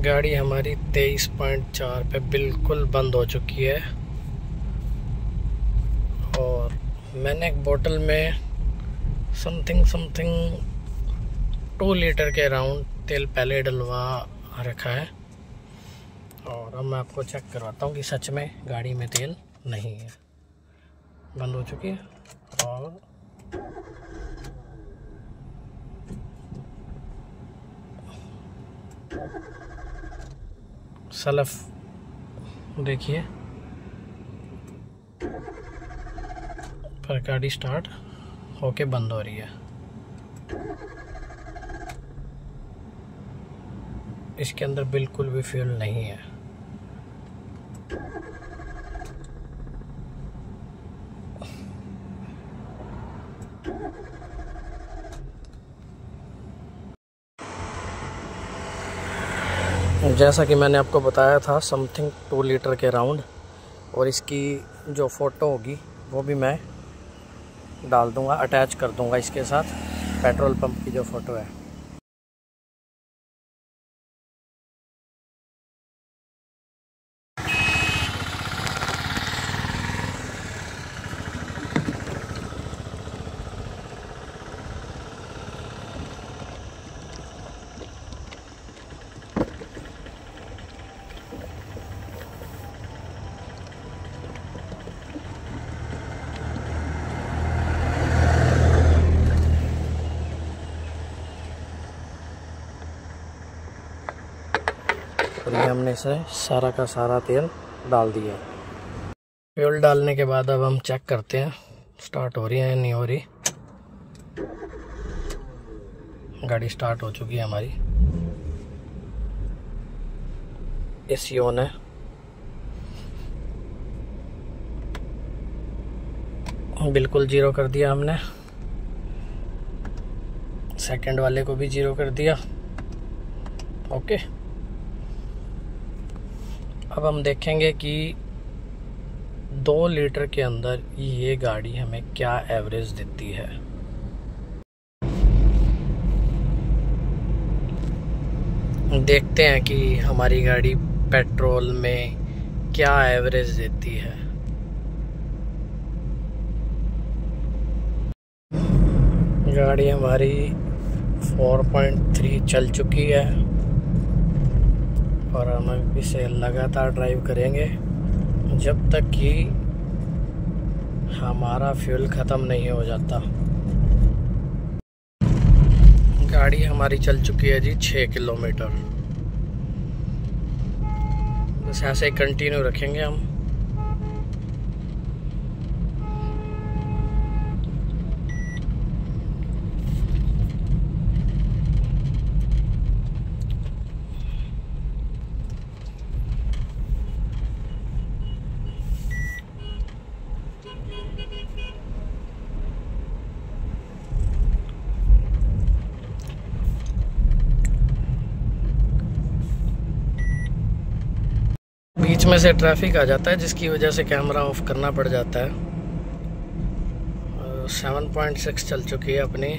गाड़ी हमारी 23.4 पे बिल्कुल बंद हो चुकी है और मैंने एक बोतल में समथिंग 2 लीटर के अराउंड तेल पहले डलवा रखा है और अब मैं आपको चेक करवाता हूँ कि सच में गाड़ी में तेल नहीं है, बंद हो चुकी है। और सलफ देखिए, पर गाड़ी स्टार्ट होके बंद हो रही है। इसके अंदर बिल्कुल भी फ्यूल नहीं है। जैसा कि मैंने आपको बताया था समथिंग 2 लीटर के राउंड, और इसकी जो फ़ोटो होगी वो भी मैं डाल दूंगा, अटैच कर दूंगा इसके साथ, पेट्रोल पंप की जो फ़ोटो है। और ये हमने इसे सारा का सारा तेल डाल दिया। फ्यूल डालने के बाद अब हम चेक करते हैं स्टार्ट हो रही है या नहीं हो रही। गाड़ी स्टार्ट हो चुकी है हमारी, एसी ऑन है। बिल्कुल जीरो कर दिया हमने, सेकंड वाले को भी जीरो कर दिया। ओके, अब हम देखेंगे कि 2 लीटर के अंदर ये गाड़ी हमें क्या एवरेज देती है। देखते हैं कि हमारी गाड़ी पेट्रोल में क्या एवरेज देती है। गाड़ी हमारी 4.3 चल चुकी है और हम इसे लगातार ड्राइव करेंगे जब तक कि हमारा फ्यूल ख़त्म नहीं हो जाता। गाड़ी हमारी चल चुकी है जी 6 किलोमीटर। बस ऐसे ही कंटिन्यू रखेंगे हम। बीच में से ट्रैफिक आ जाता है जिसकी वजह से कैमरा ऑफ करना पड़ जाता है। 7.6 चल चुकी है अपनी,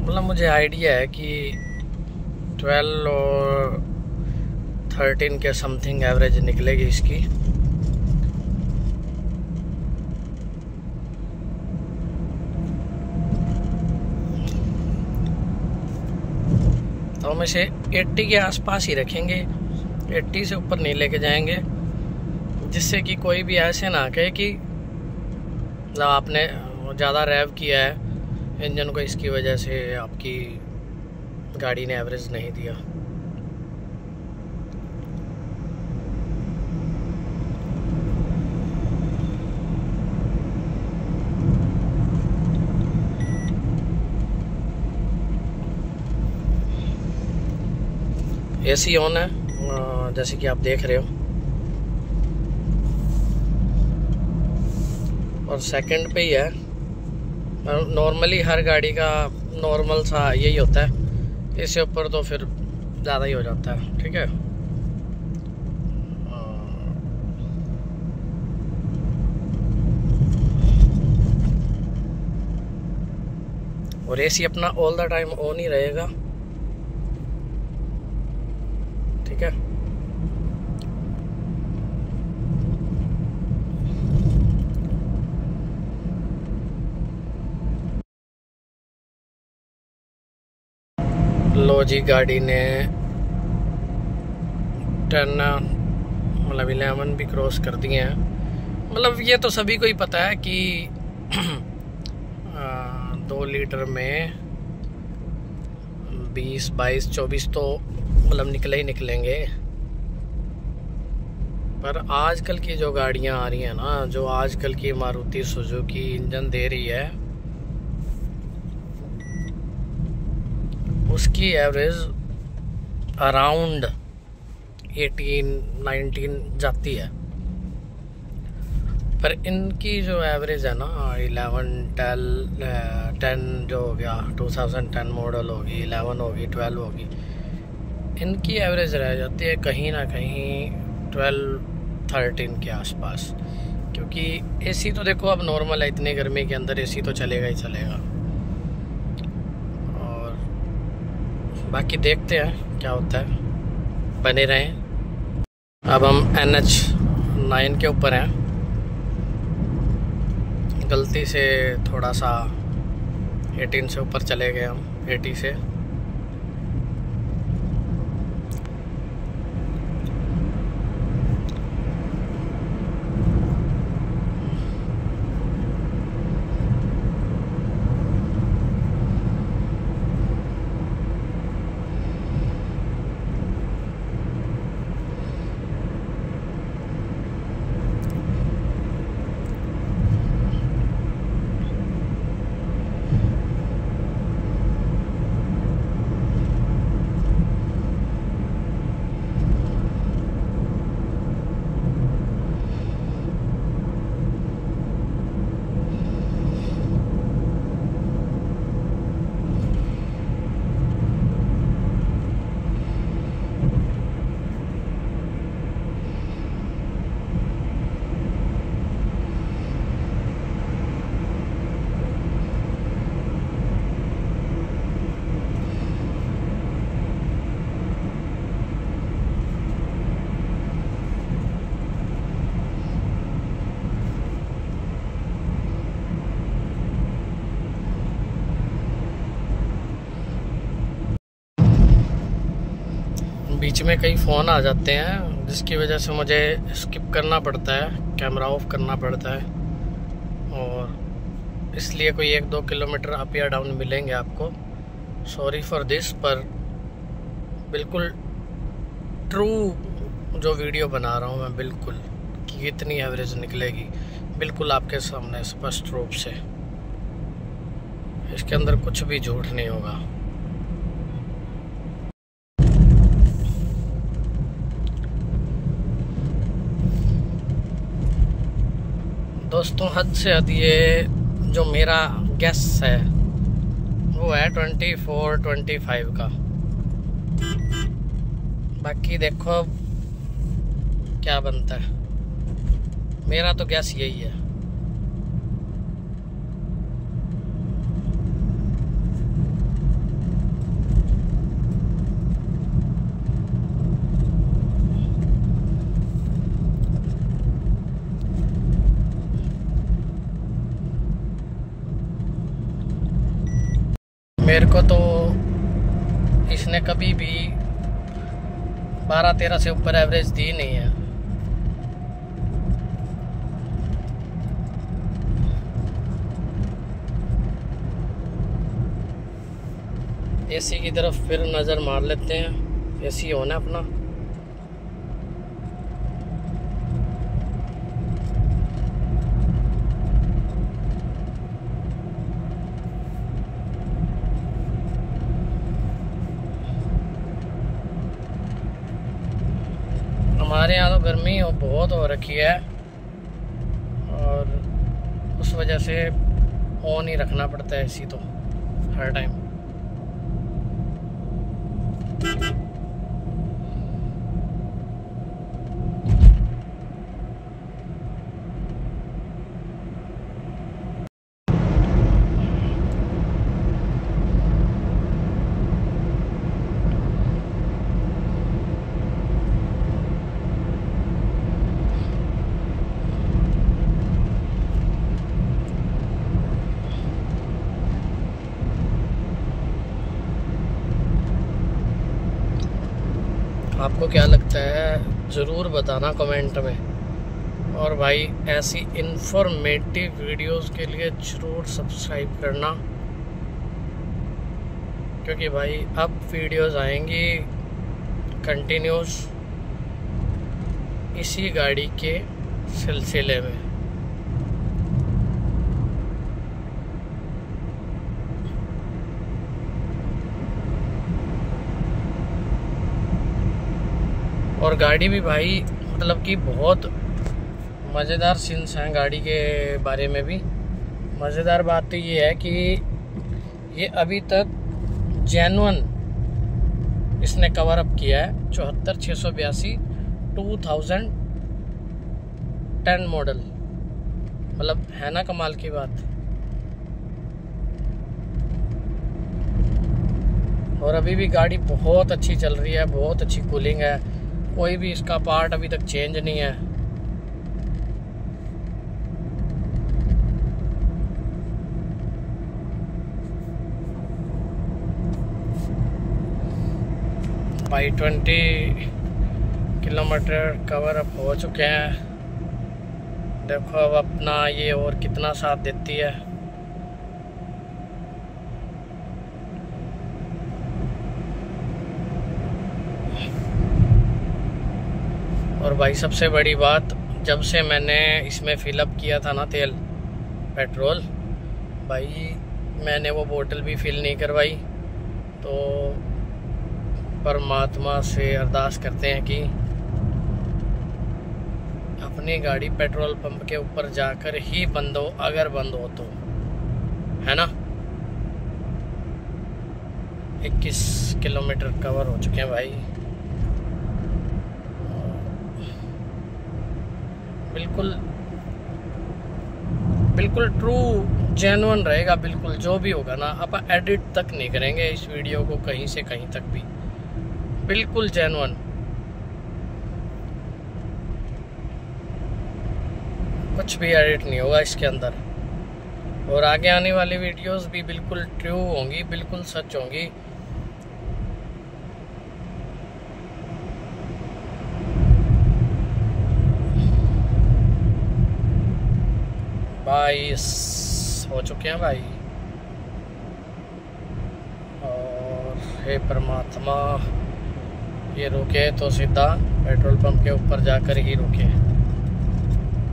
मतलब मुझे आइडिया है कि 12 और 13 के समथिंग एवरेज निकलेगी इसकी। तो हम इसे 80 के आसपास ही रखेंगे, 80 से ऊपर नहीं लेके जाएंगे, जिससे कि कोई भी ऐसे ना कहे कि आपने ज़्यादा रैव किया है इंजन को, इसकी वजह से आपकी गाड़ी ने एवरेज नहीं दिया। एसी ऑन है जैसे कि आप देख रहे हो, और सेकंड पे ही है। नॉर्मली हर गाड़ी का नॉर्मल सा यही होता है, इससे ऊपर तो फिर ज़्यादा ही हो जाता है। ठीक है, और एसी अपना ऑल द टाइम ऑन ही रहेगा, ठीक है। लो जी, गाड़ी ने 10 मतलब 11 भी क्रॉस कर दिए हैं। मतलब ये तो सभी को ही पता है कि 2 लीटर में 20, 22, 24 तो मतलब निकले ही निकलेंगे। पर आजकल की जो गाड़ियां आ रही हैं ना, जो आजकल की मारुति सुजुकी इंजन दे रही है, उसकी एवरेज अराउंड 18-19 जाती है। पर इनकी जो एवरेज है ना 11, 10 जो हो गया 2010 मॉडल होगी, 11 होगी, 12 होगी, इनकी एवरेज रह जाती है कहीं ना कहीं 12-13 के आसपास। क्योंकि एसी तो देखो अब नॉर्मल है, इतनी गर्मी के अंदर एसी तो चलेगा ही चलेगा। और बाकी देखते हैं क्या होता है, बने रहें। अब हम NH9 के ऊपर हैं। गलती से थोड़ा सा 18 से ऊपर चले गए हम, 80 से। बीच में कई फ़ोन आ जाते हैं, जिसकी वजह से मुझे स्किप करना पड़ता है, कैमरा ऑफ करना पड़ता है। और इसलिए कोई 1-2 किलोमीटर अप या डाउन मिलेंगे आपको। Sorry for this. पर बिल्कुल ट्रू जो वीडियो बना रहा हूँ मैं, बिल्कुल कि कितनी एवरेज निकलेगी, बिल्कुल आपके सामने स्पष्ट रूप से। इसके अंदर कुछ भी झूठ नहीं होगा। दोस्तों, हद से हद ये जो मेरा गैस है वो है 24-25 का। बाकी देखो अब क्या बनता है। मेरा तो गैस यही है। मेरे को तो इसने कभी भी 12-13 से ऊपर एवरेज दी नहीं है। एसी की तरफ फिर नज़र मार लेते हैं। एसी ऑन है अपना। हमारे यहाँ तो गर्मी बहुत हो रखी है और उस वजह से ऑन ही रखना पड़ता है एसी तो हर टाइम। आपको क्या लगता है ज़रूर बताना कमेंट में। और भाई ऐसी इंफॉर्मेटिव वीडियोस के लिए ज़रूर सब्सक्राइब करना, क्योंकि भाई अब वीडियोस आएंगी कंटिन्यूस इसी गाड़ी के सिलसिले में। और गाड़ी भी भाई मतलब कि बहुत मज़ेदार सीन्स हैं गाड़ी के बारे में भी। मज़ेदार बात तो ये है कि ये अभी तक जेन्युइन इसने कवर अप किया है 74,682 2010 मॉडल। मतलब है ना कमाल की बात। और अभी भी गाड़ी बहुत अच्छी चल रही है, बहुत अच्छी कूलिंग है, कोई भी इसका पार्ट अभी तक चेंज नहीं है। भाई 20 किलोमीटर कवर अप हो चुके हैं। देखो अब अपना ये और कितना साथ देती है। और भाई सबसे बड़ी बात, जब से मैंने इसमें फिलअप किया था ना तेल पेट्रोल, भाई मैंने वो बोतल भी फिल नहीं करवाई। तो परमात्मा से अरदास करते हैं कि अपनी गाड़ी पेट्रोल पंप के ऊपर जाकर ही बंद हो, अगर बंद हो तो, है ना। 21 किलोमीटर कवर हो चुके हैं भाई। बिल्कुल बिल्कुल ट्रू जेन्युइन रहेगा। बिल्कुल जो भी होगा ना, आप एडिट तक नहीं करेंगे इस वीडियो को कहीं से कहीं तक भी। बिल्कुल जेन्युइन। कुछ भी एडिट नहीं होगा इसके अंदर। और आगे आने वाली वीडियोस भी बिल्कुल ट्रू होंगी, बिल्कुल सच होंगी। भाई हो चुके हैं भाई। और हे परमात्मा, ये रुके तो सीधा पेट्रोल पंप के ऊपर जाकर ही रुके,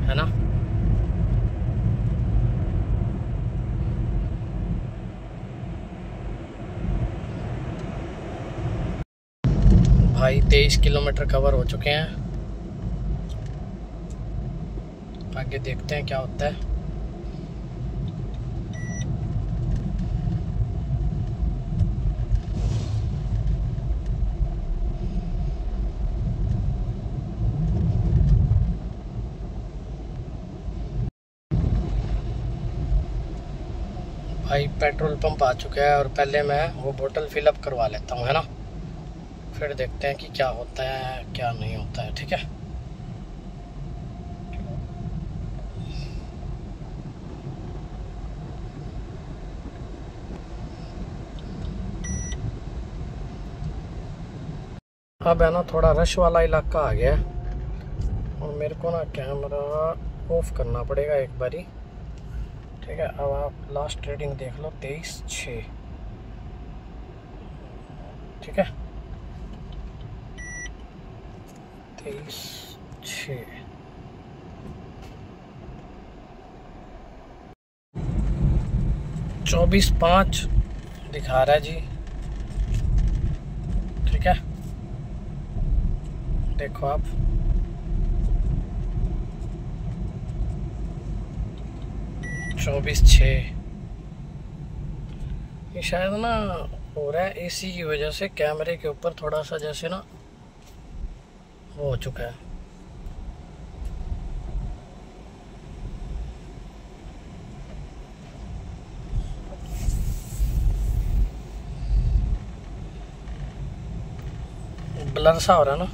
है ना। भाई 23 किलोमीटर कवर हो चुके हैं। आगे देखते हैं क्या होता है। भाई पेट्रोल पंप आ चुका है और पहले मैं वो बोतल फिलअप करवा लेता हूँ, है ना। फिर देखते हैं कि क्या होता है क्या नहीं होता है, ठीक है। अब है ना थोड़ा रश वाला इलाका आ गया और मेरे को ना कैमरा ऑफ करना पड़ेगा एक बारी, ठीक है। अब आप लास्ट रीडिंग देख लो 23,6, ठीक है। 23,6 24,5 दिखा रहा है जी, ठीक है। देखो आप 24,6। ये शायद ना हो रहा है एसी की वजह से, कैमरे के ऊपर थोड़ा सा जैसे ना वो हो चुका है। ब्लर सा हो रहा है ना।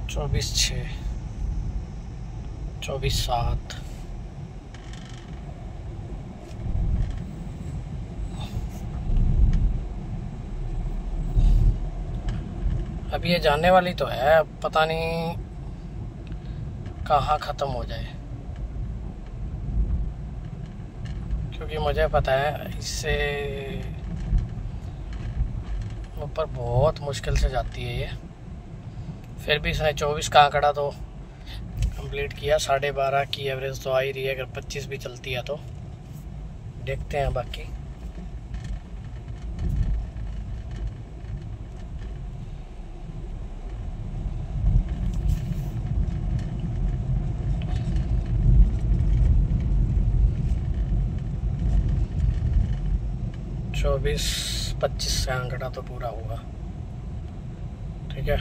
24,6 24,7 अब ये जाने वाली तो है, अब पता नहीं कहाँ ख़त्म हो जाए, क्योंकि मुझे पता है इससे ऊपर बहुत मुश्किल से जाती है ये। फिर भी इसने 24 का आंकड़ा तो कंप्लीट किया। 12.5 की एवरेज तो आ ही रही है, अगर 25 भी चलती है तो देखते हैं बाकी। चौबीस 25 का आंकड़ा तो पूरा हुआ, ठीक है।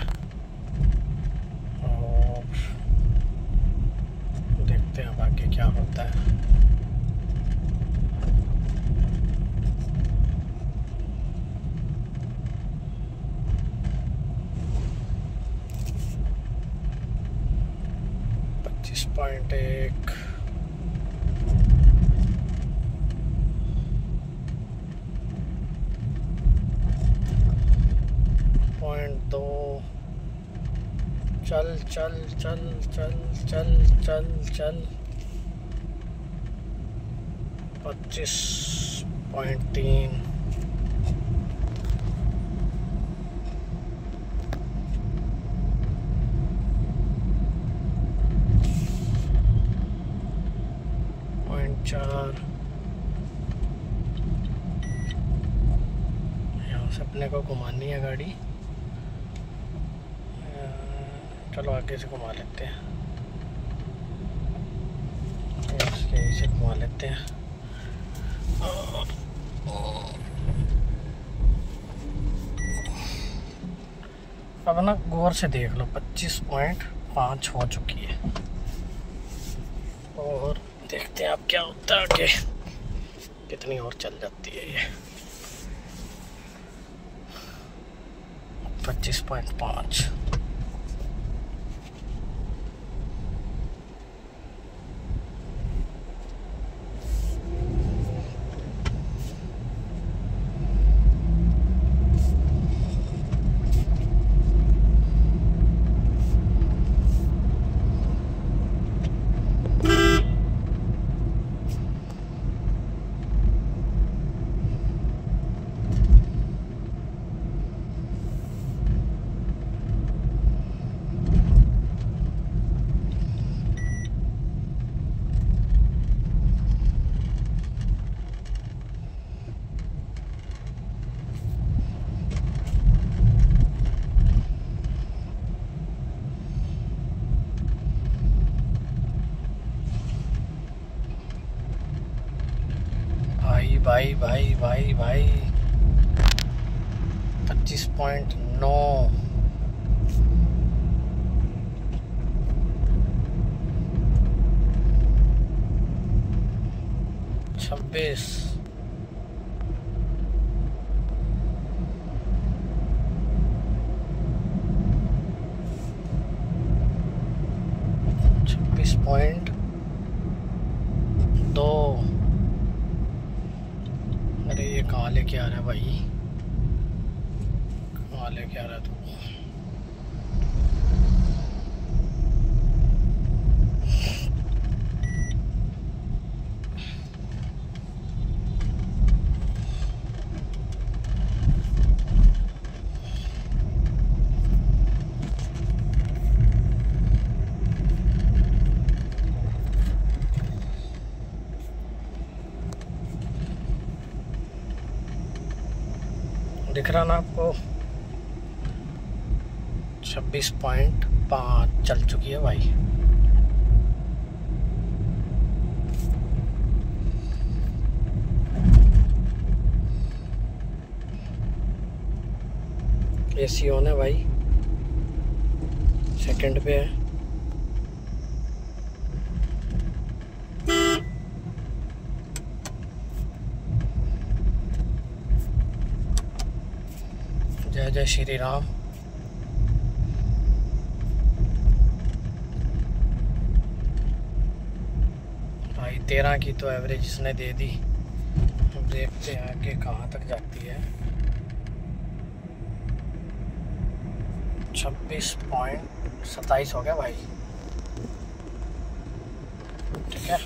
और देखते हैं बाकी क्या होता है। .1 .2 चल चल चल चल चल चल चल 25.3 .4 यहाँ से अपने को घुमानी है गाड़ी। चलो आगे से घुमा लेते हैं, यहीं से घुमा लेते हैं। अब ना गौर से देख लो, 25.5 हो चुकी है। और देखते हैं अब क्या होता है आगे, कितनी और चल जाती है ये। 25.5 भाई भाई भाई भाई 25.9 26 26.2। अरे ये कहाँ लेके आ रहा है भाई, कहाँ लेके आ रहा है तू? दिख रहा ना आपको? 26.5 चल चुकी है भाई। एसी ऑन है भाई, सेकंड पे है। जय जय श्री राम। भाई 13 की तो एवरेज इसने दे दी। अब देखते हैं आगे कहाँ तक जाती है। 26.27 हो गया भाई। ठीक है,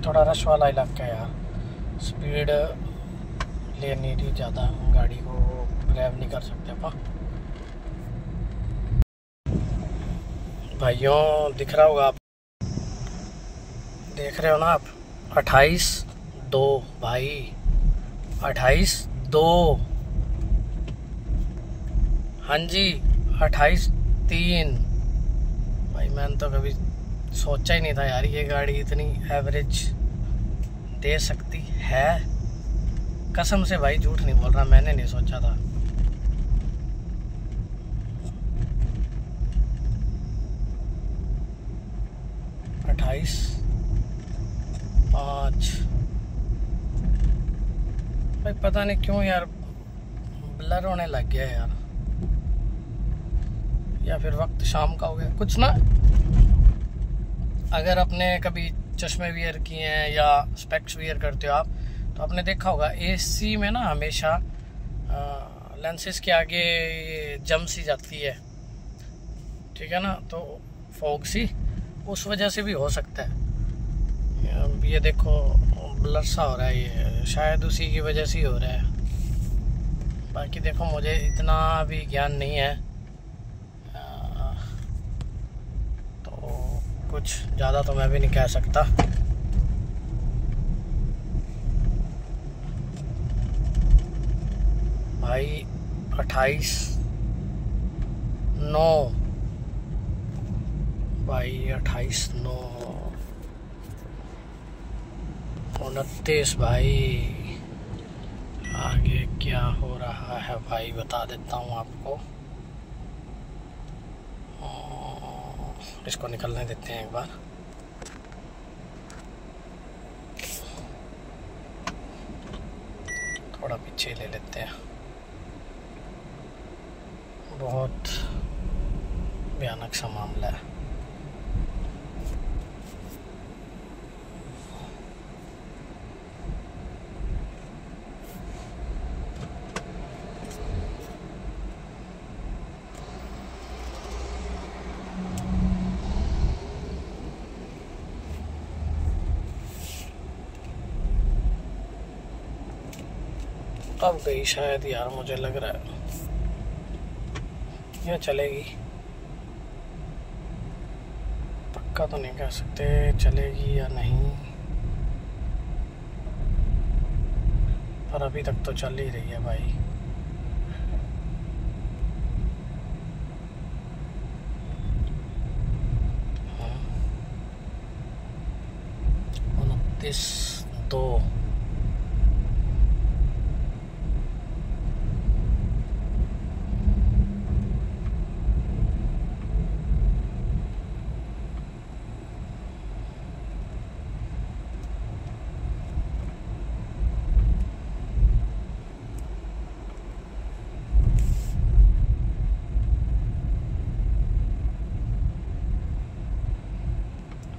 थोड़ा रश वाला इलाका है यार, स्पीड ले नहीं रही ज़्यादा, गाड़ी को ड्राइव नहीं कर सकते अपन। भाइयों दिख रहा होगा आप, देख रहे हो ना आप, 28.2 भाई, 28.2। हाँ जी, 28.3 भाई। मैंने तो कभी सोचा ही नहीं था यार ये गाड़ी इतनी एवरेज दे सकती है। कसम से भाई, झूठ नहीं बोल रहा, मैंने नहीं सोचा था। अट्ठाईस 5 भाई, पता नहीं क्यों यार ब्लर होने लग गया यार, या फिर वक्त शाम का हो गया कुछ ना। अगर आपने कभी चश्मे वियर किए हैं या स्पेक्स वियर करते हो आप, तो आपने देखा होगा एसी में ना हमेशा लेंसेज के आगे जम सी जाती है, ठीक है ना, तो फॉग सी, उस वजह से भी हो सकता है। ये देखो ब्लर सा हो रहा है, ये शायद उसी की वजह से ही हो रहा है। बाकी देखो मुझे इतना भी ज्ञान नहीं है, कुछ ज़्यादा तो मैं भी नहीं कह सकता। भाई 28.9 भाई, 28.9, 29 भाई। आगे क्या हो रहा है भाई बता देता हूँ आपको। इसको निकलने देते हैं एक बार। थोड़ा पीछे ले लेते हैं, बहुत भयानक सा मामला है। अब गई शायद यार, मुझे लग रहा है यह चलेगी, पक्का तो नहीं कह सकते चलेगी या नहीं, पर अभी तक तो चल ही रही है भाई। हाँ, 29.2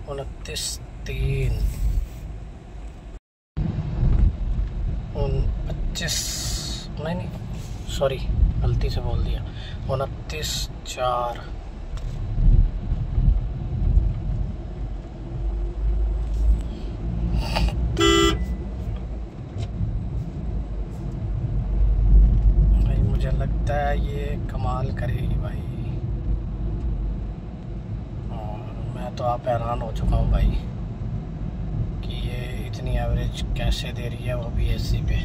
29.3 25 नहीं, सॉरी गलती से बोल दिया, 29.4 भाई। मुझे लगता है ये कमाल करेगी भाई, तो आप हैरान हो चुका हूँ भाई कि ये इतनी एवरेज कैसे दे रही है, वो भी एसी पे।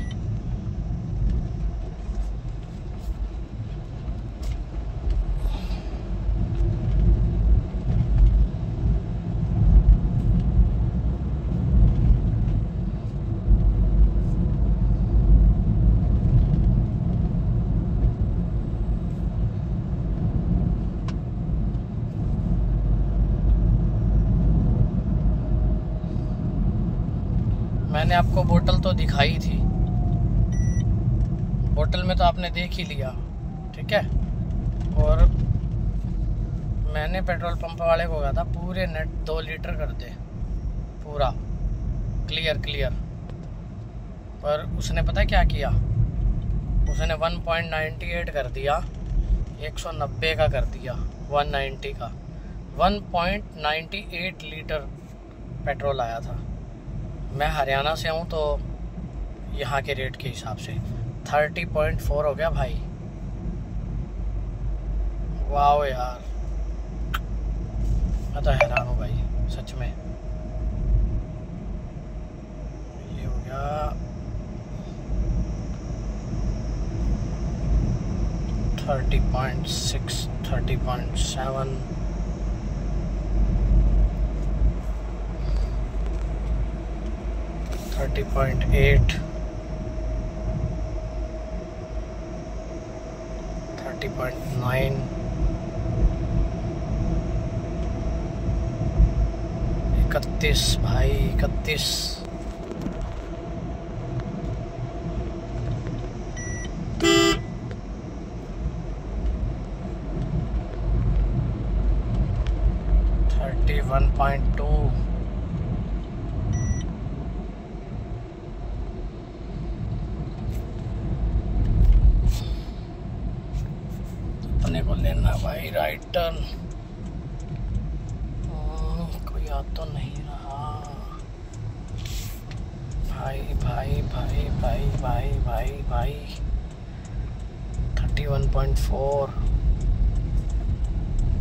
मैंने आपको बोतल तो दिखाई थी, बोतल में तो आपने देख ही लिया, ठीक है। और मैंने पेट्रोल पंप वाले को कहा था पूरे नेट 2 लीटर कर दे, पूरा क्लियर। पर उसने पता क्या किया, उसने 1.98 कर दिया, 190 का कर दिया, 190 का 1.98 लीटर पेट्रोल आया था। मैं हरियाणा से हूँ तो यहाँ के रेट के हिसाब से 30.4 हो गया भाई। वाह यार, मैं तो हैरान हूँ भाई सच में। ये हो गया 30.6, 30.7, 30.8, 30.9, 31 भाई, 31। अपने को लेना भाई राइट टर्न। कोई आ तो नहीं रहा भाई भाई भाई भाई भाई भाई भाई 31.4।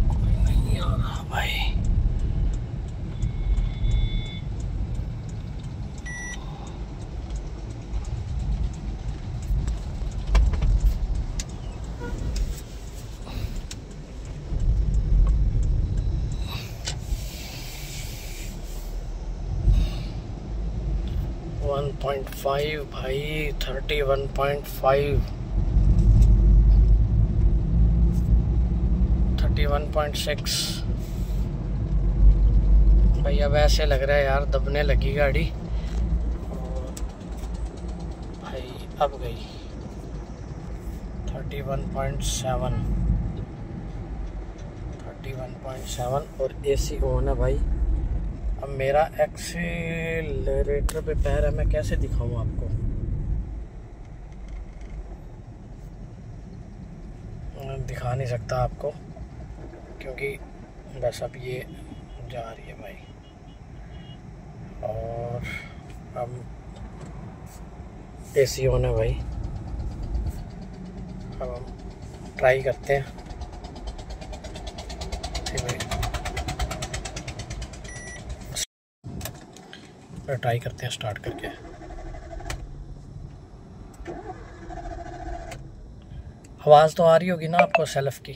कोई नहीं आ रहा भाई। वन 1.5 भाई, 31.5, 31.6 भाई। अब ऐसे लग रहा है यार दबने लगी गाड़ी। भाई अब गई 31.7, 31.7 और एसी ऑन है भाई। अब मेरा एक्सीलरेटर पे पैर है, मैं कैसे दिखाऊं आपको। मैं दिखा नहीं सकता आपको क्योंकि बस अब ये जा रही है भाई। और अब एसी ऑन है भाई। अब हम ट्राई करते हैं ट्राई करते हैं स्टार्ट करके। आवाज तो आ रही होगी ना आपको सेल्फ की।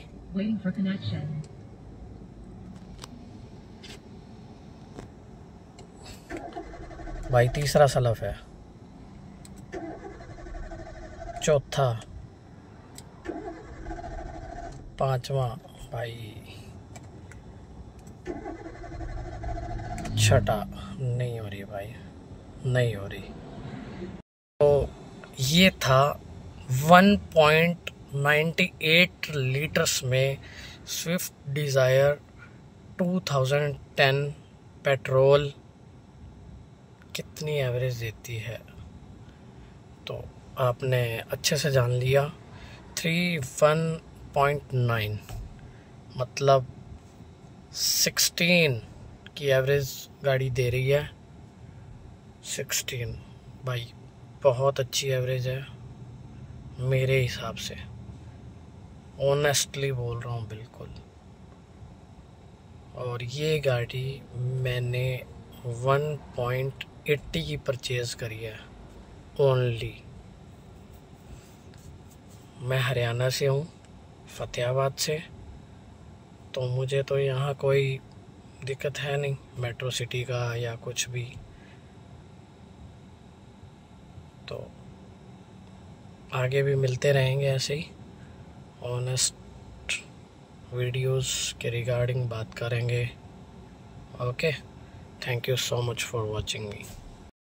भाई तीसरा सेल्फ है, चौथा, पांचवा भाई, छठा। नहीं हो रही भाई, नहीं हो रही। तो ये था 1.98 लीटर्स में स्विफ्ट डिज़ायर 2010 पेट्रोल कितनी एवरेज देती है। तो आपने अच्छे से जान लिया। 31.9 मतलब 16 की एवरेज गाड़ी दे रही है। 16 भाई बहुत अच्छी एवरेज है मेरे हिसाब से, ऑनेस्टली बोल रहा हूँ बिल्कुल। और ये गाड़ी मैंने 1.80 की परचेज़ करी है ओनली। मैं हरियाणा से हूँ, फतेहाबाद से, तो मुझे तो यहाँ कोई दिक्कत है नहीं मेट्रो सिटी का या कुछ भी। तो आगे भी मिलते रहेंगे ऐसे ही ऑनेस्ट वीडियोस के रिगार्डिंग बात करेंगे। Okay, thank you so much for watching me.